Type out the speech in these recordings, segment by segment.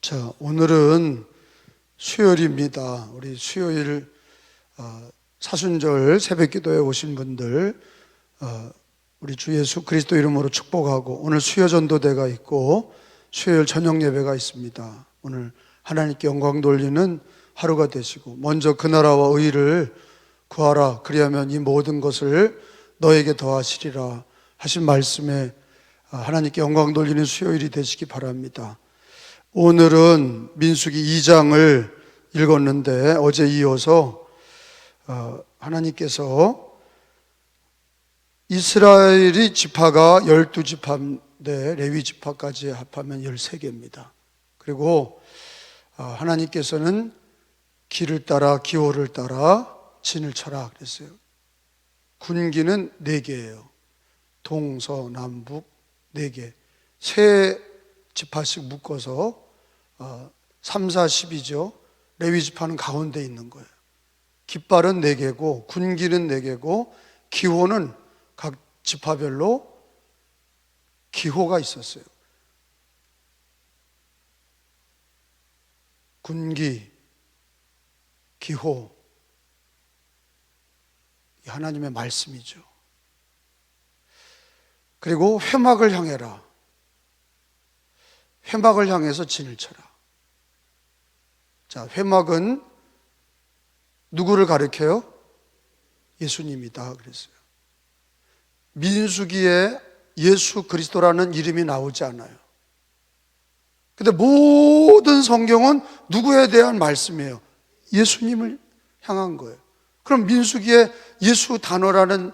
자, 오늘은 수요일입니다. 우리 수요일 사순절 새벽기도에 오신 분들 우리 주 예수 그리스도 이름으로 축복하고, 오늘 수요전도대가 있고 수요일 저녁 예배가 있습니다. 오늘 하나님께 영광 돌리는 하루가 되시고, 먼저 그 나라와 의를 구하라, 그리하면 이 모든 것을 너에게 더하시리라 하신 말씀에 하나님께 영광 돌리는 수요일이 되시기 바랍니다. 오늘은 민수기 2장을 읽었는데, 어제 이어서 하나님께서 이스라엘이 지파가 12지파인데 레위 지파까지 합하면 13개입니다. 그리고 하나님께서는 길을 따라 기호를 따라 진을 쳐라 그랬어요. 군기는 4개예요. 동서남북 4개, 세 지파씩 묶어서 3, 4, 10이죠. 레위 지파는 가운데 있는 거예요. 깃발은 4개고 군기는 4개고 기호는 각 지파별로 기호가 있었어요. 군기, 기호, 하나님의 말씀이죠. 그리고 회막을 향해라. 회막을 향해서 진을 쳐라. 자, 회막은 누구를 가리켜요? 예수님이다 그랬어요. 민수기에 예수 그리스도라는 이름이 나오지 않아요. 근데 모든 성경은 누구에 대한 말씀이에요? 예수님을 향한 거예요. 그럼 민수기에 예수 단어라는,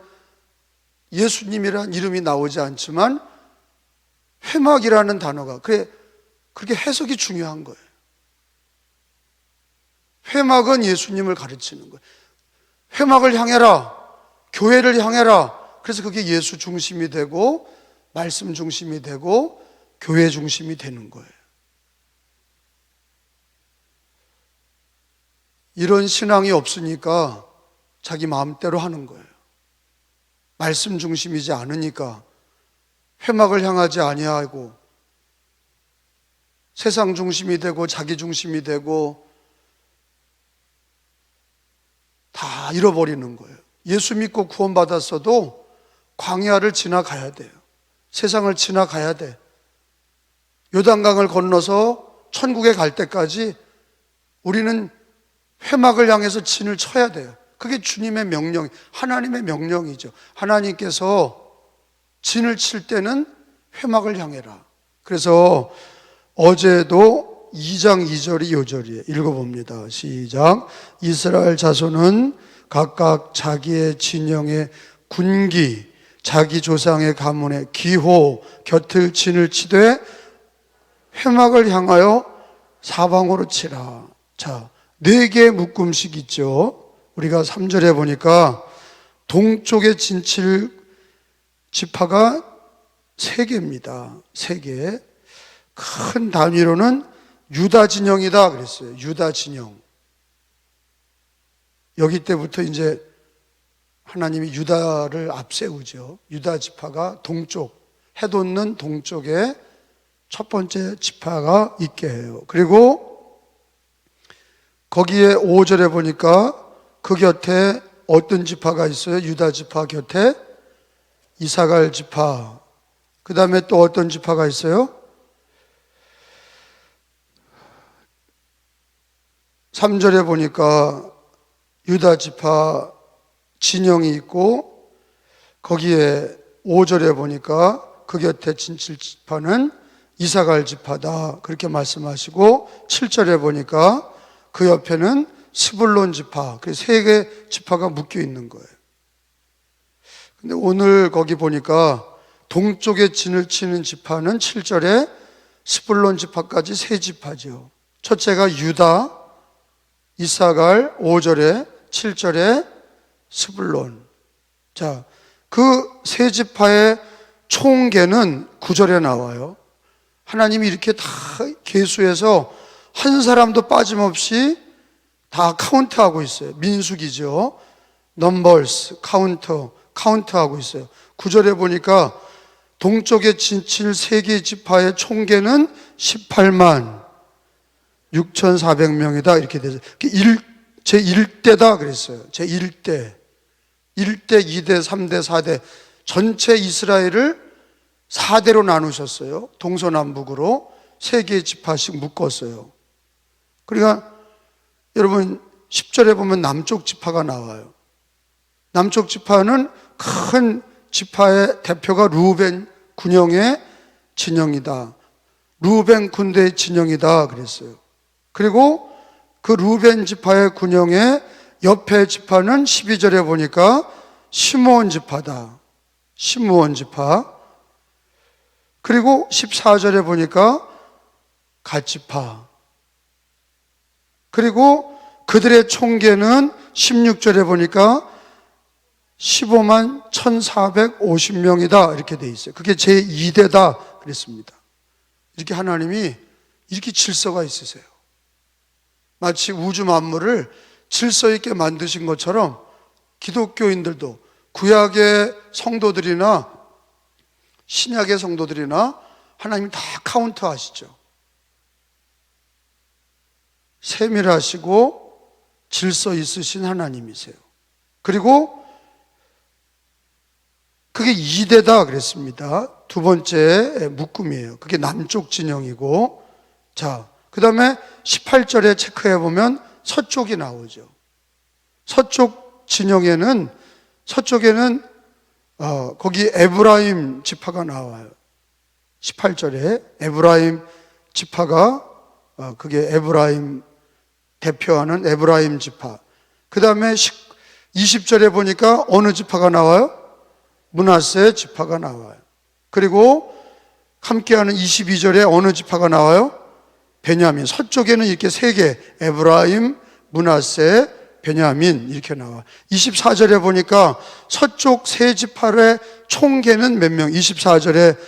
예수님이라는 이름이 나오지 않지만 회막이라는 단어가, 그렇게 해석이 중요한 거예요. 회막은 예수님을 가르치는 거예요. 회막을 향해라, 교회를 향해라. 그래서 그게 예수 중심이 되고 말씀 중심이 되고 교회 중심이 되는 거예요. 이런 신앙이 없으니까 자기 마음대로 하는 거예요. 말씀 중심이지 않으니까 회막을 향하지 아니하고 세상 중심이 되고 자기 중심이 되고 다 잃어버리는 거예요. 예수 믿고 구원받았어도 광야를 지나가야 돼요. 세상을 지나가야 돼. 요단강을 건너서 천국에 갈 때까지 우리는 회막을 향해서 진을 쳐야 돼요. 그게 주님의 명령, 하나님의 명령이죠. 하나님께서 진을 칠 때는 회막을 향해라. 그래서 어제도 2장 2절이 요절이에요. 읽어봅니다. 시작. 이스라엘 자손은 각각 자기의 진영의 군기, 자기 조상의 가문의 기호 곁을 진을 치되 회막을 향하여 사방으로 치라. 자, 4개의 묶음식 있죠. 우리가 3절에 보니까 동쪽에 진칠 지파가 3개입니다. 3개. 큰 단위로는 유다 진영이다 그랬어요. 유다 진영. 여기 때부터 이제 하나님이 유다를 앞세우죠. 유다 지파가 동쪽, 해 돋는 동쪽에 첫 번째 지파가 있게 해요. 그리고 거기에 5절에 보니까 그 곁에 어떤 지파가 있어요? 유다 지파 곁에 이사갈 지파. 그 다음에 또 어떤 지파가 있어요? 3절에 보니까 유다 지파 진영이 있고, 거기에 5절에 보니까 그 곁에 진칠 지파는 이사갈 지파다 그렇게 말씀하시고, 7절에 보니까 그 옆에는 스불론 지파, 그 3개 지파가 묶여 있는 거예요. 근데 오늘 거기 보니까 동쪽에 진을 치는 지파는 7절에 스불론 지파까지 3지파죠. 첫째가 유다, 이사갈 5절에, 7절에 스불론. 자, 그 3지파의 총계는 9절에 나와요. 하나님이 이렇게 다 계수해서 한 사람도 빠짐없이 다 카운트하고 있어요. 민수기죠. 넘버스, 카운트하고 있어요. 9절에 보니까 동쪽에 진칠 3개 지파의 총계는 18만, 6,400명이다 이렇게 되죠. 제1대다 그랬어요. 제1대. 1대, 2대, 3대, 4대 전체 이스라엘을 4대로 나누셨어요. 동서남북으로 3개의 지파씩 묶었어요. 그러니까 여러분 10절에 보면 남쪽 지파가 나와요. 남쪽 지파는 큰 지파의 대표가 루벤 군영의 진영이다. 루벤 군대의 진영이다 그랬어요. 그리고 그 루벤 지파의 군영의 옆에 지파는 12절에 보니까 시므온 지파다. 시므온 지파. 그리고 14절에 보니까 갓 지파. 그리고 그들의 총계는 16절에 보니까 15만 1,450명이다 이렇게 돼 있어요. 그게 제2대다 그랬습니다. 이렇게 하나님이 이렇게 질서가 있으세요. 마치 우주 만물을 질서 있게 만드신 것처럼 기독교인들도 구약의 성도들이나 신약의 성도들이나 하나님 다 카운트 하시죠. 세밀하시고 질서 있으신 하나님이세요. 그리고 그게 2대다 그랬습니다. 두 번째 묶음이에요. 그게 남쪽 진영이고, 자, 그 다음에 18절에 체크해 보면 서쪽이 나오죠. 서쪽 진영에는, 서쪽에는 거기 에브라임 지파가 나와요. 18절에 에브라임 지파가 그게 에브라임 대표하는 에브라임 지파. 그 다음에 20절에 보니까 어느 지파가 나와요? 므낫세 지파가 나와요. 그리고 함께하는 22절에 어느 지파가 나와요? 베냐민. 서쪽에는 이렇게 3개, 에브라임, 므낫세, 베냐민 이렇게 나와. 24절에 보니까 서쪽 3지파의 총계는 몇 명? 24절에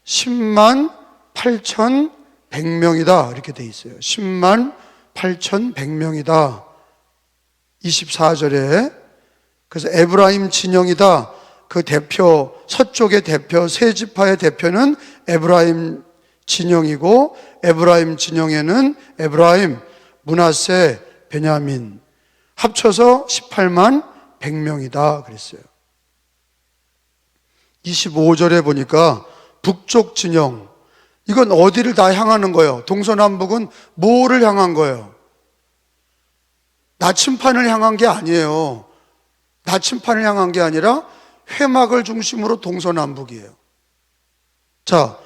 10만 8,100명이다 이렇게 돼 있어요. 10만 8,100명이다. 24절에. 그래서 에브라임 진영이다. 그 대표, 서쪽의 대표, 3지파의 대표는 에브라임 진영이고, 에브라임 진영에는 에브라임, 므낫세, 베냐민 합쳐서 18만 100명이다 그랬어요. 25절에 보니까 북쪽 진영, 이건 어디를 다 향하는 거예요? 동서남북은 뭐를 향한 거예요? 나침판을 향한 게 아니에요. 나침판을 향한 게 아니라 회막을 중심으로 동서남북이에요. 자,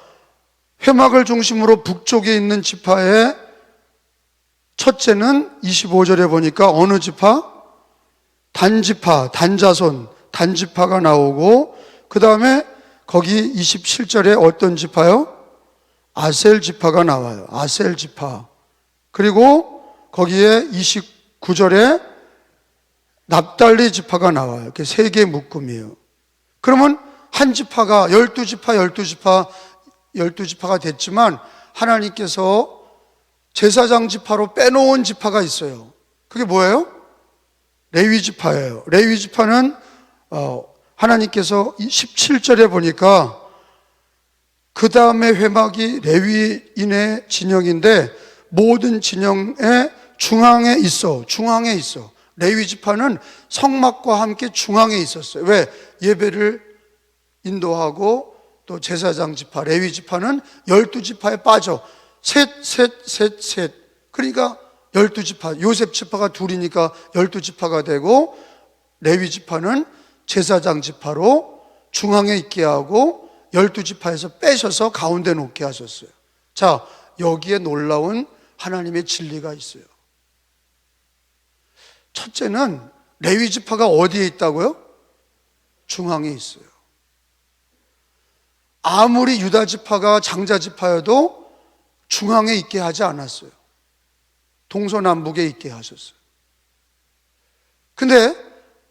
회막을 중심으로 북쪽에 있는 지파의 첫째는 25절에 보니까 어느 지파? 단지파, 단자손, 단지파가 나오고, 그 다음에 거기 27절에 어떤 지파요? 아셀 지파가 나와요. 아셀 지파. 그리고 거기에 29절에 납달리 지파가 나와요. 이렇게 3개 묶음이에요. 그러면 한 지파가 12지파, 12지파가 됐지만 하나님께서 제사장 지파로 빼놓은 지파가 있어요. 그게 뭐예요? 레위 지파예요. 레위 지파는 하나님께서 17절에 보니까 그 다음에 회막이 레위인의 진영인데 모든 진영의 중앙에 있어. 중앙에 있어. 레위 지파는 성막과 함께 중앙에 있었어요. 왜? 예배를 인도하고 또 제사장 지파, 레위 지파는 12지파에 빠져. 셋. 그러니까 12지파, 요셉 지파가 둘이니까 12지파가 되고, 레위 지파는 제사장 지파로 중앙에 있게 하고 12지파에서 빼셔서 가운데 놓게 하셨어요. 자, 여기에 놀라운 하나님의 진리가 있어요. 첫째는 레위 지파가 어디에 있다고요? 중앙에 있어요. 아무리 유다 지파가 장자 지파여도 중앙에 있게 하지 않았어요. 동서남북에 있게 하셨어요. 근데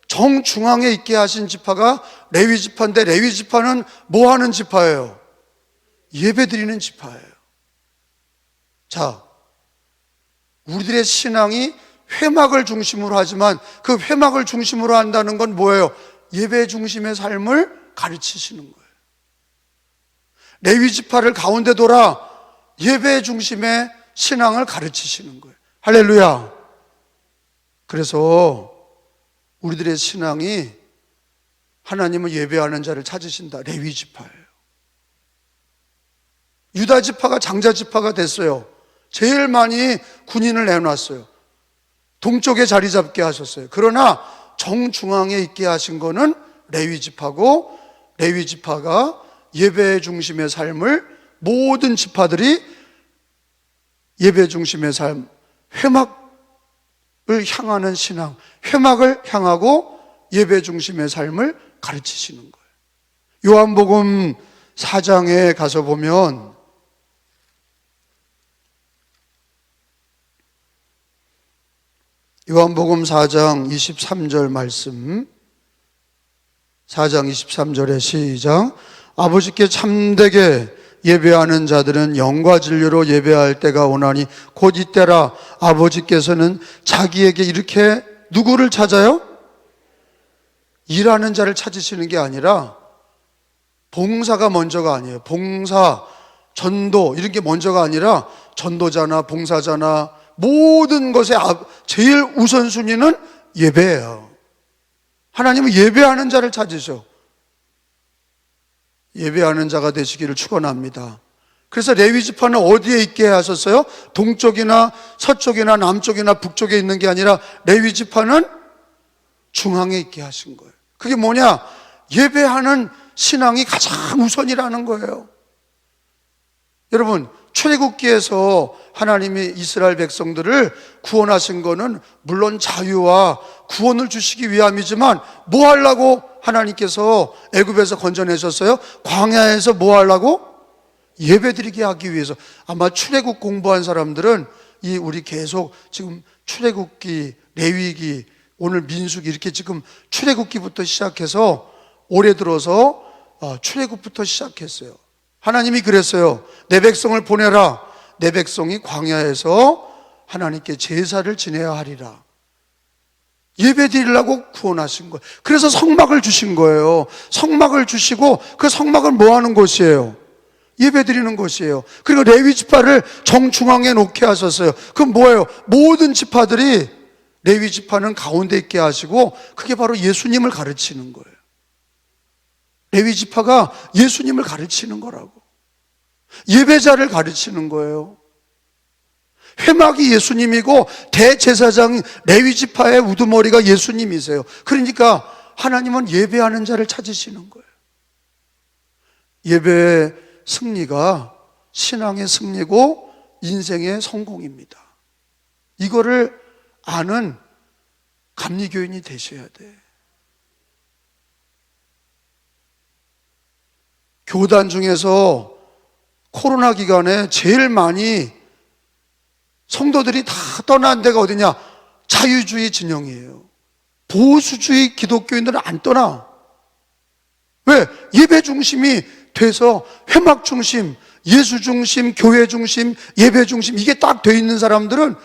정중앙에 있게 하신 지파가 레위 지파인데, 레위 지파는 뭐 하는 지파예요? 예배 드리는 지파예요. 자, 우리들의 신앙이 회막을 중심으로 하지만 그 회막을 중심으로 한다는 건 뭐예요? 예배 중심의 삶을 가르치시는 거예요. 레위 지파를 가운데 둬라. 예배 중심의 신앙을 가르치시는 거예요. 할렐루야. 그래서 우리들의 신앙이 하나님을 예배하는 자를 찾으신다. 레위 지파예요. 유다 지파가 장자 지파가 됐어요. 제일 많이 군인을 내놨어요. 동쪽에 자리 잡게 하셨어요. 그러나 정중앙에 있게 하신 거는 레위 지파고, 레위 지파가 예배 중심의 삶을, 모든 지파들이 예배 중심의 삶, 회막을 향하는 신앙, 회막을 향하고 예배 중심의 삶을 가르치시는 거예요. 요한복음 4장에 가서 보면 요한복음 4장 23절 말씀, 4장 23절에 시작. 아버지께 참되게 예배하는 자들은 영과 진리로 예배할 때가 오나니 곧 이때라. 아버지께서는 자기에게 이렇게 누구를 찾아요? 일하는 자를 찾으시는 게 아니라, 봉사가 먼저가 아니에요. 봉사, 전도 이런 게 먼저가 아니라 전도자나 봉사자나 모든 것의 제일 우선순위는 예배예요. 하나님은 예배하는 자를 찾으셔. 예배하는 자가 되시기를 축원합니다. 그래서 레위 지파는 어디에 있게 하셨어요? 동쪽이나 서쪽이나 남쪽이나 북쪽에 있는 게 아니라 레위 지파는 중앙에 있게 하신 거예요. 그게 뭐냐? 예배하는 신앙이 가장 우선이라는 거예요. 여러분, 출애굽기에서 하나님이 이스라엘 백성들을 구원하신 거는 물론 자유와 구원을 주시기 위함이지만, 뭐 하려고 하나님께서 애굽에서 건져내셨어요? 광야에서 뭐 하려고? 예배드리게 하기 위해서. 아마 출애굽 공부한 사람들은 우리 계속 지금 출애굽기, 레위기, 오늘 민수기 이렇게 지금 출애굽기부터 시작해서 올해 들어서 출애굽부터 시작했어요. 하나님이 그랬어요. 내 백성을 보내라. 내 백성이 광야에서 하나님께 제사를 지내야 하리라. 예배 드리려고 구원하신 거예요. 그래서 성막을 주신 거예요. 성막을 주시고, 그 성막은 뭐 하는 곳이에요? 예배 드리는 곳이에요. 그리고 레위 지파를 정중앙에 놓게 하셨어요. 그럼 뭐예요? 모든 지파들이, 레위 지파는 가운데 있게 하시고, 그게 바로 예수님을 가르치는 거예요. 레위 지파가 예수님을 가르치는 거라고. 예배자를 가르치는 거예요. 회막이 예수님이고 대제사장 레위 지파의 우두머리가 예수님이세요. 그러니까 하나님은 예배하는 자를 찾으시는 거예요. 예배의 승리가 신앙의 승리고 인생의 성공입니다. 이거를 아는 감리교인이 되셔야 돼. 교단 중에서 코로나 기간에 제일 많이 성도들이 다 떠난 데가 어디냐? 자유주의 진영이에요. 보수주의 기독교인들은 안 떠나. 왜? 예배 중심이 돼서 회막 중심, 예수 중심, 교회 중심, 예배 중심, 이게 딱 돼 있는 사람들은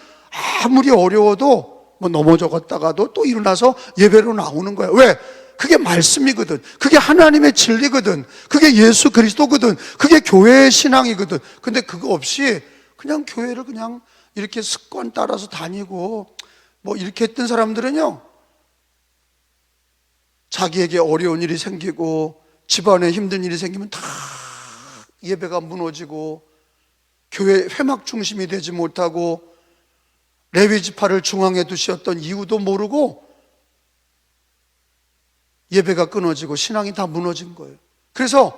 아무리 어려워도 뭐 넘어졌다가도 또 일어나서 예배로 나오는 거야. 왜? 그게 말씀이거든. 그게 하나님의 진리거든. 그게 예수 그리스도거든. 그게 교회의 신앙이거든. 근데 그거 없이 그냥 교회를 그냥 이렇게 습관 따라서 다니고 뭐 이렇게 했던 사람들은요, 자기에게 어려운 일이 생기고 집안에 힘든 일이 생기면 다 예배가 무너지고 교회 회막 중심이 되지 못하고 레위 지파를 중앙에 두셨던 이유도 모르고 예배가 끊어지고 신앙이 다 무너진 거예요. 그래서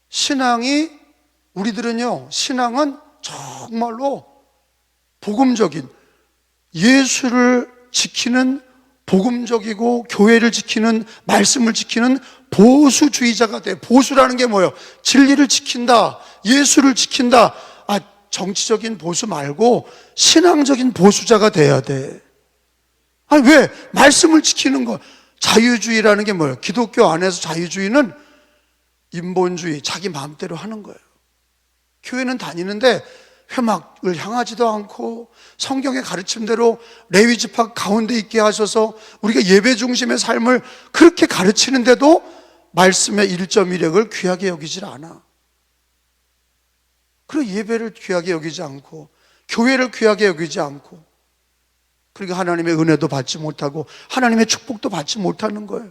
신앙이, 우리들은요, 신앙은 정말로 복음적인, 예수를 지키는 복음적이고 교회를 지키는, 말씀을 지키는 보수주의자가 돼. 보수라는 게 뭐예요? 진리를 지킨다, 예수를 지킨다. 정치적인 보수 말고 신앙적인 보수자가 돼야 돼. 왜? 말씀을 지키는 거. 자유주의라는 게 뭐예요? 기독교 안에서 자유주의는 인본주의, 자기 마음대로 하는 거예요. 교회는 다니는데 회막을 향하지도 않고 성경의 가르침대로 레위 지파 가운데 있게 하셔서 우리가 예배 중심의 삶을 그렇게 가르치는데도 말씀의 1.1핵을 귀하게 여기질 않아. 그리고 예배를 귀하게 여기지 않고 교회를 귀하게 여기지 않고, 그러니까 하나님의 은혜도 받지 못하고 하나님의 축복도 받지 못하는 거예요.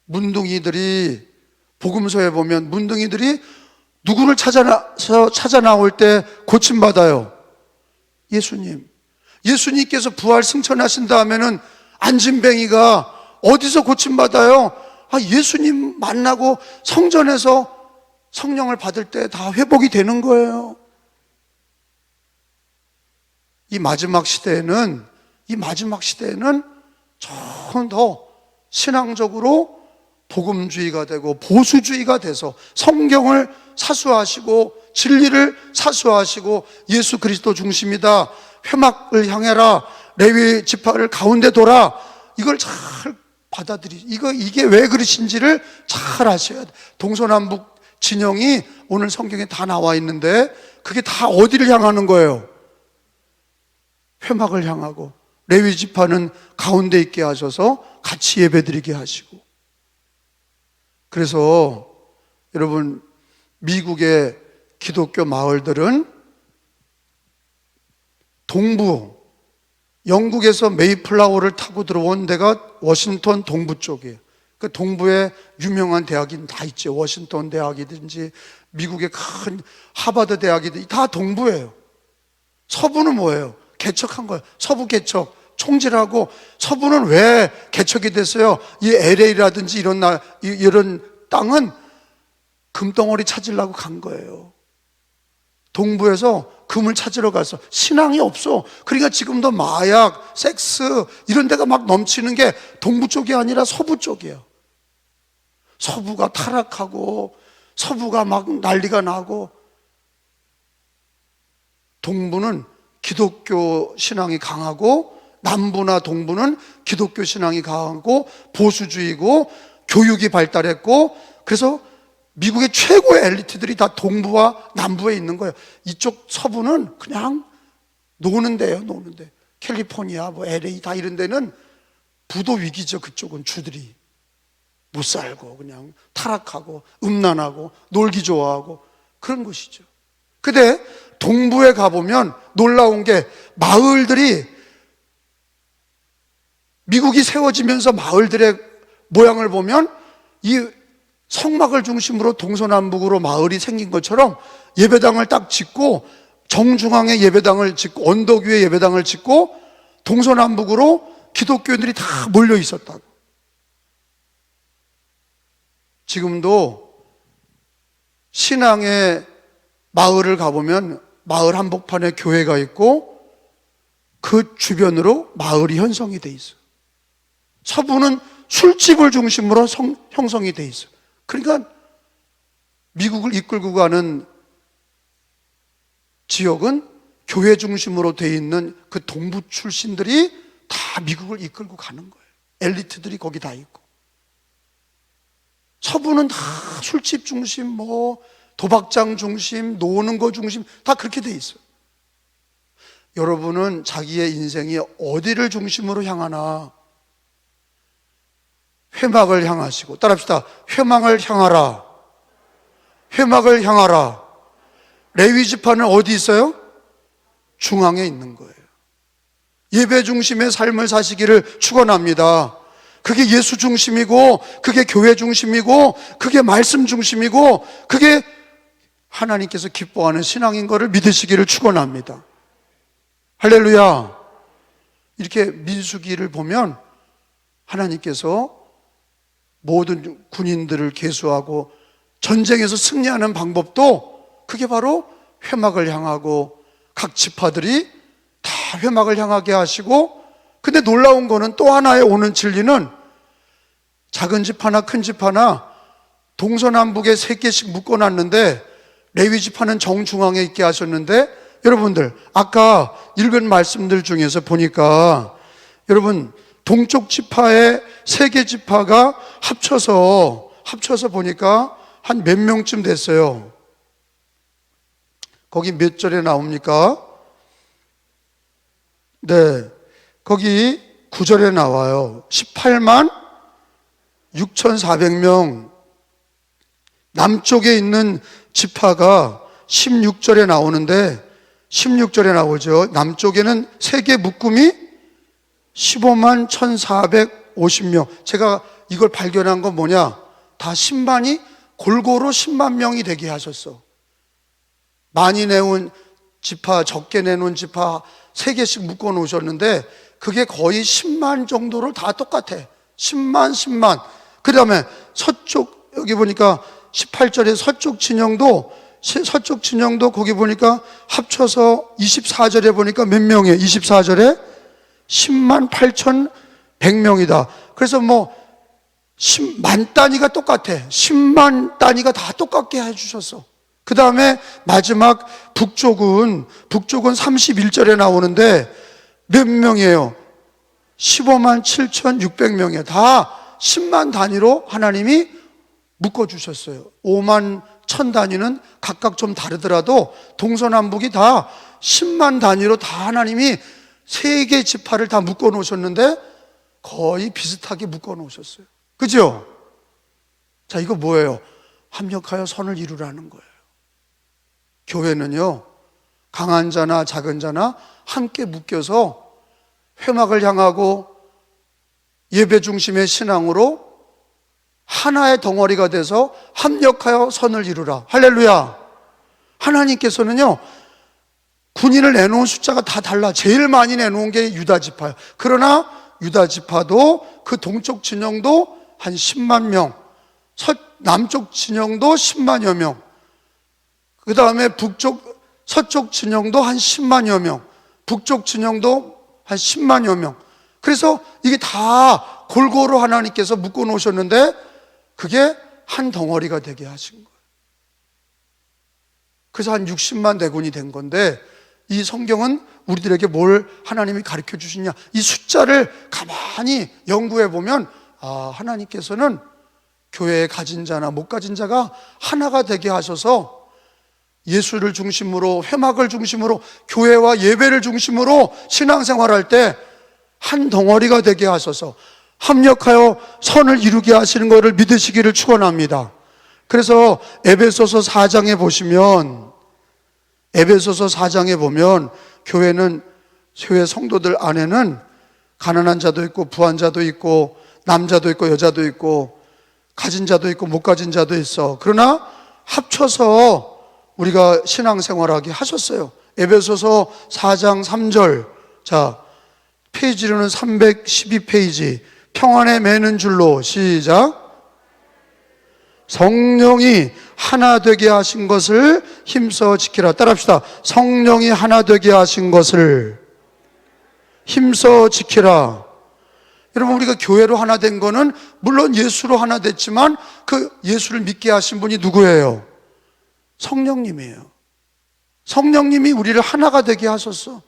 문둥이들이, 복음서에 보면 문둥이들이 누구를 찾아 나올 때 고침받아요? 예수님. 예수님께서 부활 승천하신 다음에는 안진뱅이가 어디서 고침받아요? 예수님 만나고 성전에서 성령을 받을 때 다 회복이 되는 거예요. 이 마지막 시대에는 좀 더 신앙적으로 복음주의가 되고 보수주의가 돼서 성경을 사수하시고 진리를 사수하시고 예수 그리스도 중심이다, 회막을 향해라, 레위 지파를 가운데 둬라, 이걸 잘 이게 왜 그러신지를 잘 아셔야 돼. 동서남북 진영이 오늘 성경에 다 나와 있는데 그게 다 어디를 향하는 거예요? 회막을 향하고, 레위 지파는 가운데 있게 하셔서 같이 예배드리게 하시고. 그래서 여러분, 미국의 기독교 마을들은 동부, 영국에서 메이플라워를 타고 들어온 데가 워싱턴 동부 쪽이에요. 그 동부에 유명한 대학이 다 있죠. 워싱턴 대학이든지 미국의 큰 하버드 대학이든지 다 동부예요. 서부는 뭐예요? 개척한 거예요. 서부 개척, 총질하고. 서부는 왜 개척이 됐어요? 이 LA라든지 이런 땅은 금덩어리 찾으려고 간 거예요. 동부에서 금을 찾으러 가서 신앙이 없어. 그러니까 지금도 마약, 섹스 이런 데가 막 넘치는 게 동부 쪽이 아니라 서부 쪽이에요. 서부가 타락하고 서부가 막 난리가 나고, 동부는 기독교 신앙이 강하고 남부나 동부는 기독교 신앙이 강하고 보수주의고 교육이 발달했고, 그래서 미국의 최고의 엘리트들이 다 동부와 남부에 있는 거예요. 이쪽 서부는 그냥 노는 데예요, 노는 데. 캘리포니아, LA 다 이런 데는 부도 위기죠. 그쪽은 주들이 못 살고 그냥 타락하고 음란하고 놀기 좋아하고 그런 곳이죠. 근데 동부에 가보면 놀라운 게, 마을들이, 미국이 세워지면서 마을들의 모양을 보면 이 성막을 중심으로 동서남북으로 마을이 생긴 것처럼 예배당을 딱 짓고, 정중앙에 예배당을 짓고, 언덕 위에 예배당을 짓고, 동서남북으로 기독교인들이 다 몰려 있었다고. 지금도 신앙의 마을을 가보면 마을 한복판에 교회가 있고 그 주변으로 마을이 형성이 돼 있어요. 서부는 술집을 중심으로 형성이 돼 있어요. 그러니까 미국을 이끌고 가는 지역은 교회 중심으로 돼 있는 그 동부 출신들이 다 미국을 이끌고 가는 거예요. 엘리트들이 거기 다 있고. 서부는 다 술집 중심, 도박장 중심, 노는 거 중심, 다 그렇게 돼 있어요. 여러분은 자기의 인생이 어디를 중심으로 향하나? 회막을 향하시고, 따라합시다. 회막을 향하라. 회막을 향하라. 레위 지파는 어디 있어요? 중앙에 있는 거예요. 예배 중심의 삶을 사시기를 축원합니다. 그게 예수 중심이고, 그게 교회 중심이고, 그게 말씀 중심이고, 그게 하나님께서 기뻐하는 신앙인 것을 믿으시기를 축원합니다. 할렐루야. 이렇게 민수기를 보면 하나님께서 모든 군인들을 계수하고 전쟁에서 승리하는 방법도 그게 바로 회막을 향하고 각 지파들이 다 회막을 향하게 하시고, 근데 놀라운 거는 또 하나의 오는 진리는 작은 집 하나 큰 집 하나 동서남북에 3개씩 묶어놨는데 레위 지파는 정중앙에 있게 하셨는데, 여러분들 아까 읽은 말씀들 중에서 보니까 여러분 동쪽 지파의 3개 지파가 합쳐서 보니까 한 몇 명쯤 됐어요. 거기 몇 절에 나옵니까? 네, 거기 9절에 나와요. 18만 6,400명. 남쪽에 있는 지파가 16절에 나오는데 16절에 나오죠. 남쪽에는 세계 묶음이 15만 1450명. 제가 이걸 발견한 건 뭐냐? 다 10만이 골고루 10만 명이 되게 하셨어. 많이 내온 지파, 적게 내놓은 지파 3개씩 묶어 놓으셨는데 그게 거의 10만 정도를 다 똑같아. 10만. 그 다음에 서쪽, 여기 보니까 18절에 서쪽 진영도 거기 보니까 합쳐서 24절에 보니까 몇 명이에요? 24절에 10만 8,100명이다. 그래서 뭐 10만 단위가 똑같아. 10만 단위가 다 똑같게 해주셨어. 그 다음에 마지막 북쪽은 31절에 나오는데 몇 명이에요? 15만 7,600명이에요. 다 10만 단위로 하나님이 묶어주셨어요. 5만 1,000 단위는 각각 좀 다르더라도 동서남북이 다 10만 단위로 다 하나님이 3개 지파를 다 묶어 놓으셨는데 거의 비슷하게 묶어 놓으셨어요. 그죠? 자, 이거 뭐예요? 합력하여 선을 이루라는 거예요. 교회는요, 강한 자나 작은 자나 함께 묶여서 회막을 향하고 예배 중심의 신앙으로 하나의 덩어리가 돼서 합력하여 선을 이루라. 할렐루야. 하나님께서는요, 군인을 내놓은 숫자가 다 달라. 제일 많이 내놓은 게 유다 지파예요. 그러나 유다 지파도 그 동쪽 진영도 한 10만 명, 남쪽 진영도 10만여 명, 그 다음에 서쪽 진영도 한 10만여 명, 북쪽 진영도 한 10만여 명. 그래서 이게 다 골고루 하나님께서 묶어 놓으셨는데 그게 한 덩어리가 되게 하신 거예요. 그래서 한 60만 대군이 된 건데 이 성경은 우리들에게 뭘 하나님이 가르쳐 주시냐, 이 숫자를 가만히 연구해 보면 하나님께서는 교회에 가진 자나 못 가진 자가 하나가 되게 하셔서 예수를 중심으로, 회막을 중심으로, 교회와 예배를 중심으로 신앙생활할 때 한 덩어리가 되게 하셔서 합력하여 선을 이루게 하시는 것을 믿으시기를 축원합니다. 그래서 에베소서 4장에 보면 교회 성도들 안에는 가난한 자도 있고 부한 자도 있고 남자도 있고 여자도 있고 가진 자도 있고 못 가진 자도 있어. 그러나 합쳐서 우리가 신앙생활하게 하셨어요. 에베소서 4장 3절. 자, 페이지로는 312페이지. 평안에 매는 줄로, 시작. 성령이 하나 되게 하신 것을 힘써 지키라. 따라합시다. 성령이 하나 되게 하신 것을 힘써 지키라. 여러분, 우리가 교회로 하나 된 거는 물론 예수로 하나 됐지만 그 예수를 믿게 하신 분이 누구예요? 성령님이에요. 성령님이 우리를 하나가 되게 하셨어.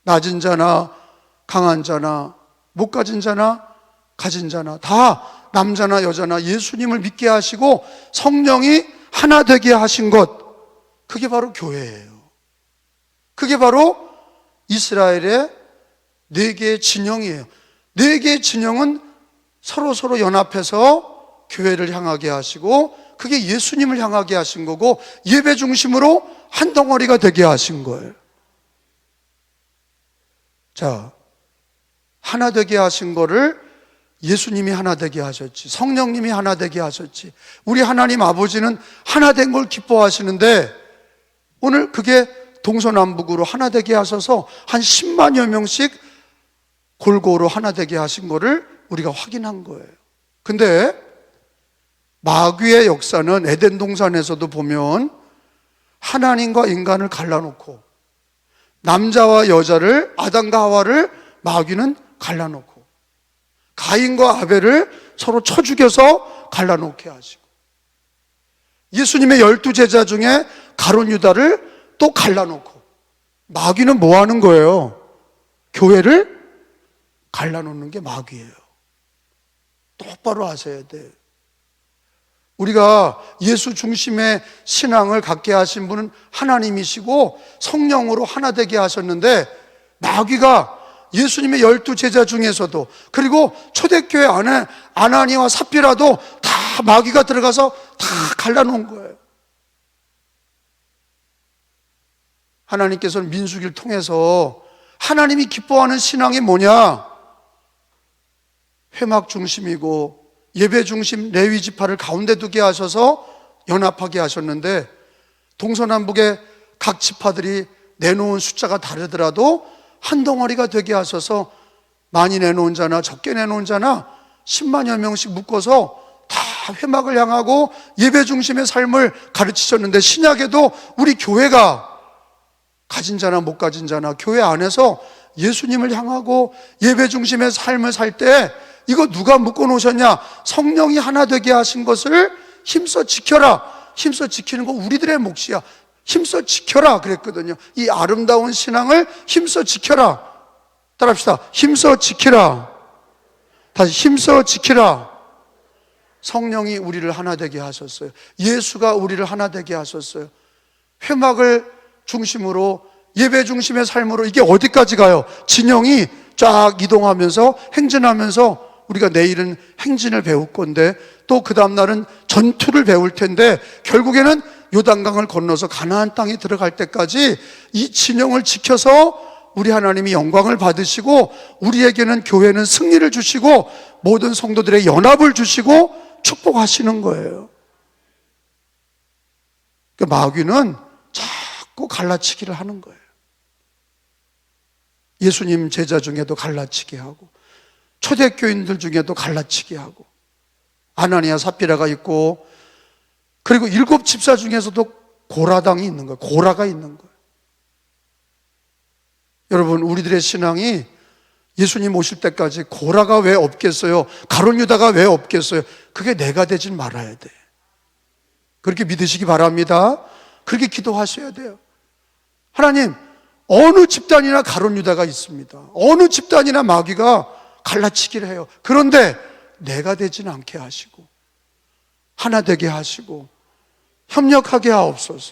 낮은 자나 강한 자나 못 가진 자나 가진 자나 다 남자나 여자나 예수님을 믿게 하시고 성령이 하나 되게 하신 것, 그게 바로 교회예요. 그게 바로 이스라엘의 4개의 진영이에요. 4개의 진영은 서로 연합해서 교회를 향하게 하시고 그게 예수님을 향하게 하신 거고 예배 중심으로 한 덩어리가 되게 하신 거예요. 자, 하나 되게 하신 거를 예수님이 하나 되게 하셨지, 성령님이 하나 되게 하셨지. 우리 하나님 아버지는 하나 된 걸 기뻐하시는데 오늘 그게 동서남북으로 하나 되게 하셔서 한 10만여 명씩 골고루 하나 되게 하신 거를 우리가 확인한 거예요. 근데 마귀의 역사는 에덴 동산에서도 보면 하나님과 인간을 갈라놓고 남자와 여자를, 아담과 하와를 마귀는 갈라놓고 가인과 아벨을 서로 쳐 죽여서 갈라놓게 하시고 예수님의 12제자 중에 가룟 유다를 또 갈라놓고 마귀는 뭐 하는 거예요? 교회를 갈라놓는 게 마귀예요. 똑바로 아셔야 돼요. 우리가 예수 중심의 신앙을 갖게 하신 분은 하나님이시고 성령으로 하나 되게 하셨는데 마귀가 예수님의 12제자 중에서도 그리고 초대교회 안에 아나니와 삽비라도 다 마귀가 들어가서 다 갈라놓은 거예요. 하나님께서는 민수기를 통해서 하나님이 기뻐하는 신앙이 뭐냐? 회막 중심이고 예배 중심 레위 지파를 가운데 두게 하셔서 연합하게 하셨는데, 동서남북의 각 지파들이 내놓은 숫자가 다르더라도 한 덩어리가 되게 하셔서 많이 내놓은 자나 적게 내놓은 자나 10만여 명씩 묶어서 다 회막을 향하고 예배 중심의 삶을 가르치셨는데, 신약에도 우리 교회가 가진 자나 못 가진 자나 교회 안에서 예수님을 향하고 예배 중심의 삶을 살 때 이거 누가 묶어 놓으셨냐? 성령이 하나 되게 하신 것을 힘써 지켜라. 힘써 지키는 거 우리들의 몫이야. 힘써 지켜라 그랬거든요. 이 아름다운 신앙을 힘써 지켜라. 따라합시다. 힘써 지키라. 다시 힘써 지키라. 성령이 우리를 하나 되게 하셨어요. 예수가 우리를 하나 되게 하셨어요. 회막을 중심으로 예배 중심의 삶으로 이게 어디까지 가요? 진영이 쫙 이동하면서 행진하면서, 우리가 내일은 행진을 배울 건데 또 그 다음 날은 전투를 배울 텐데, 결국에는 요단강을 건너서 가나안 땅에 들어갈 때까지 이 진영을 지켜서 우리 하나님이 영광을 받으시고, 우리에게는 교회는 승리를 주시고 모든 성도들의 연합을 주시고 축복하시는 거예요. 그러니까 마귀는 자꾸 갈라치기를 하는 거예요. 예수님 제자 중에도 갈라치기 하고, 초대교인들 중에도 갈라치기 하고, 아나니아 삽비라가 있고, 그리고 7 집사 중에서도 고라당이 있는 거예요. 고라가 있는 거예요. 여러분, 우리들의 신앙이 예수님 오실 때까지 고라가 왜 없겠어요? 가룟 유다가 왜 없겠어요? 그게 내가 되진 말아야 돼. 그렇게 믿으시기 바랍니다. 그렇게 기도하셔야 돼요. 하나님, 어느 집단이나 가룟 유다가 있습니다. 어느 집단이나 마귀가 갈라치기를 해요. 그런데 내가 되지는 않게 하시고 하나 되게 하시고 협력하게 하옵소서.